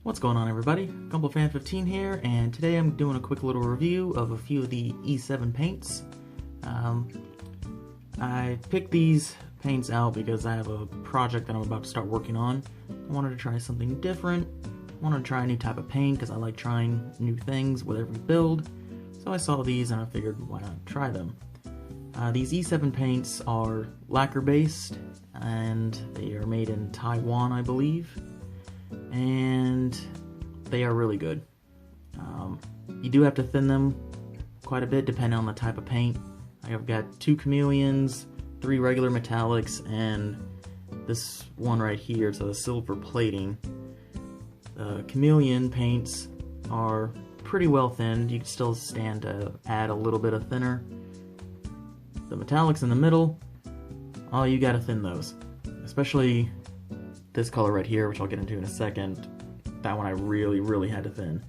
What's going on, everybody? GumbleFan15 here, and today I'm doing a quick little review of a few of the E7 paints. I picked these paints out because I have a project that I'm about to start working on. I wanted to try something different. I wanted to try a new type of paint because I like trying new things with every build. So I saw these and I figured, why not try them? These E7 paints are lacquer based, and they are made in Taiwan, I believe. And they are really good. You do have to thin them quite a bit depending on the type of paint. I've got 2 chameleons, 3 regular metallics, and this one right here, so the silver plating. The chameleon paints are pretty well thinned. You can still stand to add a little bit of thinner. The metallics in the middle, oh, you gotta thin those. Especially this color right here, which I'll get into in a second. That one I really had to thin.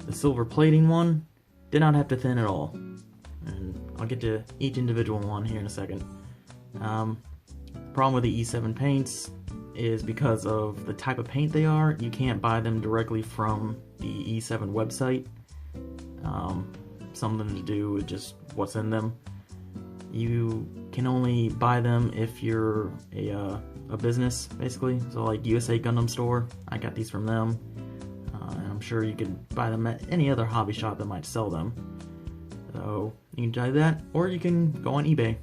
The silver plating one did not have to thin at all. And I'll get to each individual one here in a second. The problem with the E7 paints is because of the type of paint they are, you can't buy them directly from the E7 website. Something to do with just what's in them. You can only buy them if you're a business, basically. So like USA Gundam Store, I got these from them. And I'm sure you can buy them at any other hobby shop that might sell them. So you can try that, or you can go on eBay.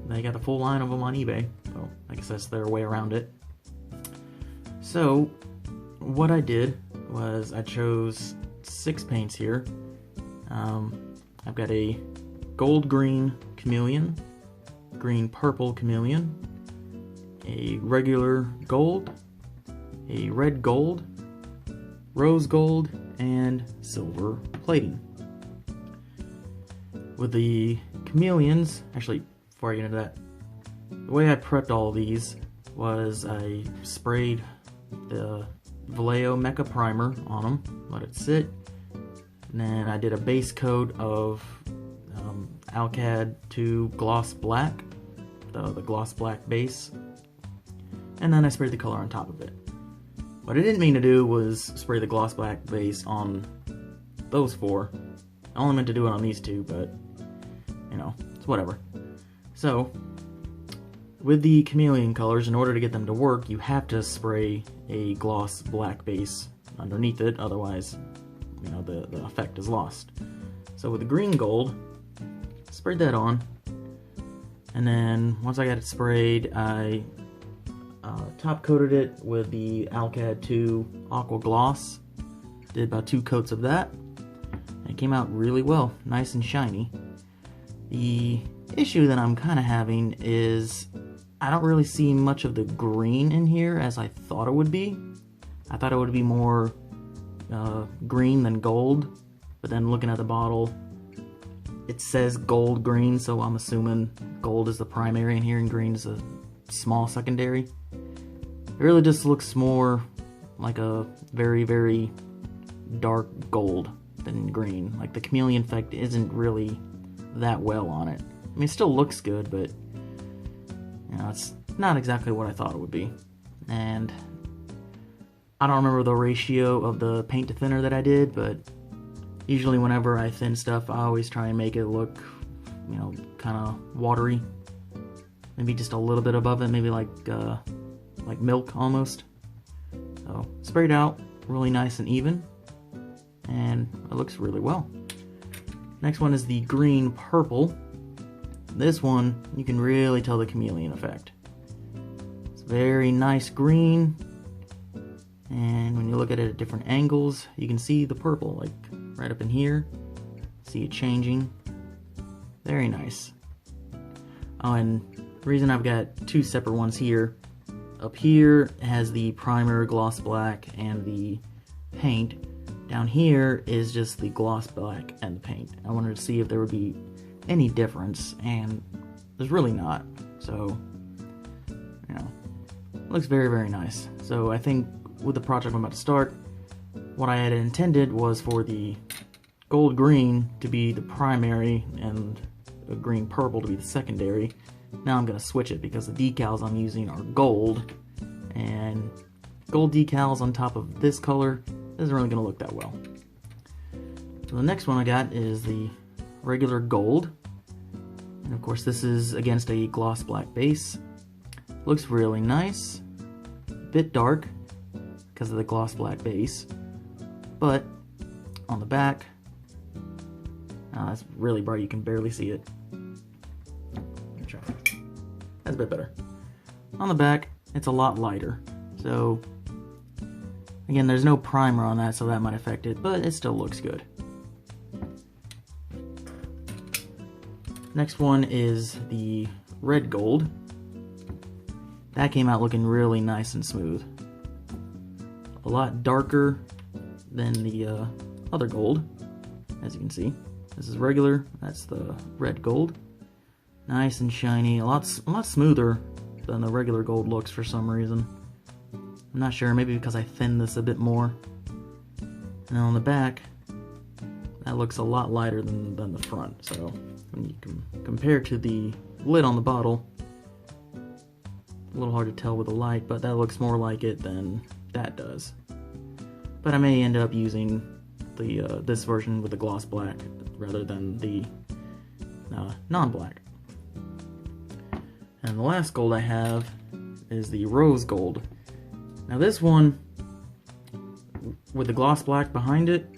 They got a full line of them on eBay, so I guess that's their way around it. So what I did was I chose 6 paints here. I've got a gold green chameleon, green purple chameleon, a regular gold, a red gold, rose gold, and silver plating. With the chameleons, actually, before I get into that, the way I prepped all of these was I sprayed the Vallejo Mecha Primer on them, let it sit, and then I did a base coat of Alcad 2 Gloss Black, the Gloss Black base, and then I sprayed the color on top of it. What I didn't mean to do was spray the Gloss Black base on those 4. I only meant to do it on these 2, but, you know, it's whatever. So, with the chameleon colors, in order to get them to work, you have to spray a Gloss Black base underneath it, otherwise, you know, the effect is lost. So with the green gold, sprayed that on, and then once I got it sprayed, I top coated it with the Alcad 2 Aqua Gloss. Did about 2 coats of that. It came out really well, nice and shiny. The issue that I'm kind of having is I don't really see much of the green in here as I thought it would be. I thought it would be more green than gold, but then looking at the bottle, it says gold green, so I'm assuming gold is the primary in here and green is a small secondary. It really just looks more like a very dark gold than green. Like the chameleon effect isn't really that well on it. I mean, it still looks good, but you know, it's not exactly what I thought it would be. And I don't remember the ratio of the paint to thinner that I did, but usually whenever I thin stuff, I always try and make it look, you know, kind of watery. Maybe just a little bit above it, maybe like milk almost. So sprayed out really nice and even, and it looks really well. Next one is the green purple. This one, you can really tell the chameleon effect. It's very nice green, and when you look at it at different angles, you can see the purple, like right up in here. See it changing. Very nice. Oh, and the reason I've got 2 separate ones here, up here has the primer gloss black and the paint. Down here is just the gloss black and the paint. I wanted to see if there would be any difference, and there's really not. So, you know, it looks very nice. So I think with the project I'm about to start, what I had intended was for the gold green to be the primary and the green purple to be the secondary. Now I'm going to switch it because the decals I'm using are gold, and gold decals on top of this color isn't really going to look that well. So the next one I got is the regular gold. And of course this is against a gloss black base. Looks really nice. Bit dark because of the gloss black base. But on the back, it's really bright, you can barely see it. That's a bit better. On the back, it's a lot lighter. So, again, there's no primer on that, so that might affect it, but it still looks good. Next one is the red gold. That came out looking really nice and smooth. A lot darker than the other gold, as you can see. This is regular, that's the red gold. Nice and shiny, a lot smoother than the regular gold looks for some reason. I'm not sure, maybe because I thinned this a bit more. And on the back, that looks a lot lighter than the front. So when you can compare to the lid on the bottle, a little hard to tell with the light, but that looks more like it than that does. But I may end up using the this version with the gloss black rather than the non-black. And the last gold I have is the rose gold. Now this one, with the gloss black behind it,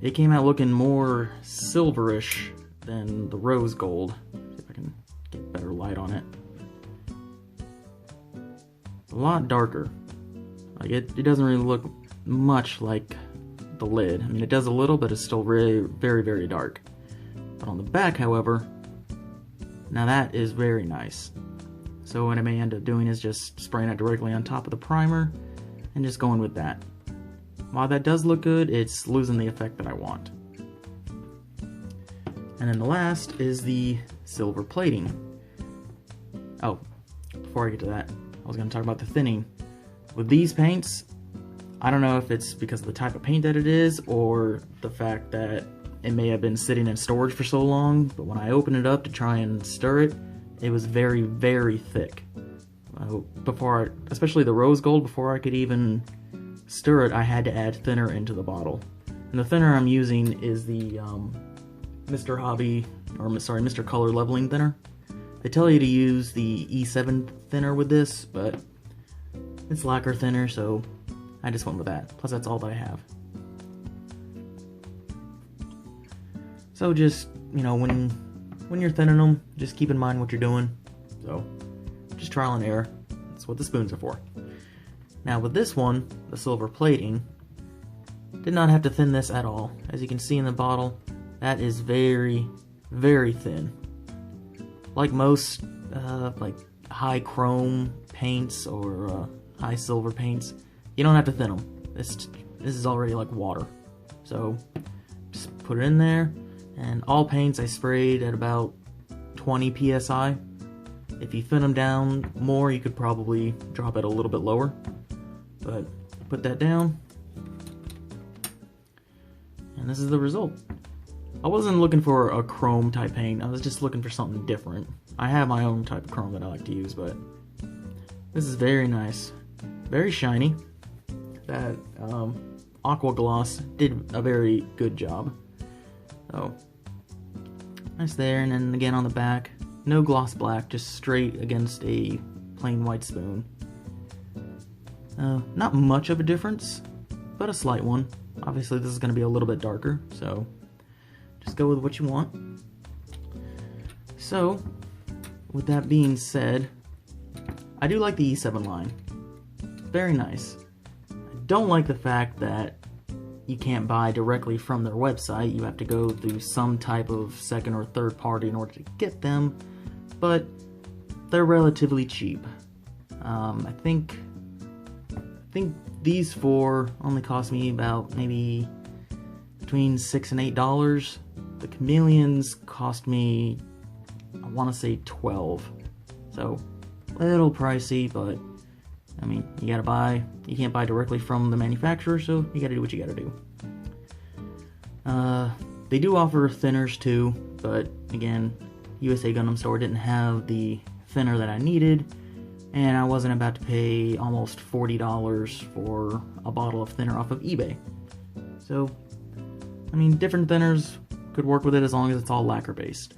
it came out looking more silverish than the rose gold. See if I can get better light on it. A lot darker. Like it doesn't really look much like the lid. I mean, it does a little, but it's still very, very, very dark. But on the back, however, now that is very nice. So what I may end up doing is just spraying it directly on top of the primer and just going with that. While that does look good, it's losing the effect that I want. And then the last is the silver plating. Oh, before I get to that, I was going to talk about the thinning. With these paints, I don't know if it's because of the type of paint that it is or the fact that it may have been sitting in storage for so long, but when I opened it up to try and stir it, it was very, very thick. Especially the rose gold, before I could even stir it, I had to add thinner into the bottle. And the thinner I'm using is the Mr. Color Leveling Thinner. They tell you to use the E7 thinner with this, but it's lacquer thinner, so I just went with that. Plus that's all that I have. So just, you know, when you're thinning them, just keep in mind what you're doing. So, just trial and error. That's what the spoons are for. Now with this one, the silver plating, did not have to thin this at all. As you can see in the bottle, that is very, very thin. Like most like high chrome paints or high silver paints, you don't have to thin them. This is already like water. So just put it in there, and all paints I sprayed at about 20 psi. If you thin them down more, you could probably drop it a little bit lower. But put that down, and this is the result. I wasn't looking for a chrome type paint, I was just looking for something different. I have my own type of chrome that I like to use, but this is very nice. Very shiny. That Aqua Gloss did a very good job. So, nice there, and then again on the back, no gloss black, just straight against a plain white spoon. Not much of a difference, but a slight one. Obviously this is going to be a little bit darker, so just go with what you want. So, with that being said, I do like the E7 line. Very nice. I don't like the fact that you can't buy directly from their website. You have to go through some type of second or third party in order to get them, but they're relatively cheap. I think these four only cost me about maybe between $6 and $8. The Chameleons cost me, I want to say $12. So, a little pricey, but I mean, you can't buy directly from the manufacturer, so you gotta do what you gotta do. They do offer thinners too, but again, USA Gundam Store didn't have the thinner that I needed, and I wasn't about to pay almost $40 for a bottle of thinner off of eBay. So, I mean, different thinners could work with it as long as it's all lacquer based.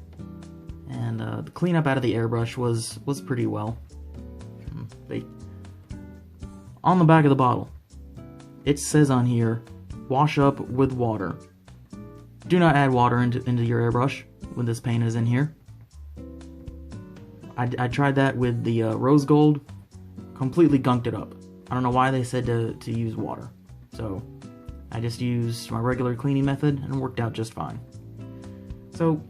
And the cleanup out of the airbrush was pretty well. On the back of the bottle, it says on here, wash up with water. Do not add water into your airbrush when this paint is in here. I tried that with the rose gold, completely gunked it up. I don't know why they said to use water. So I just used my regular cleaning method and it worked out just fine. So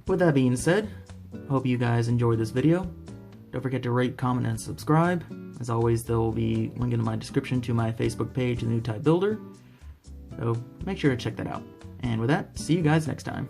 with that being said, hope you guys enjoyed this video. Don't forget to rate, comment, and subscribe. As always, there will be a link in my description to my Facebook page, The Noob Type Builder. So make sure to check that out. And with that, see you guys next time.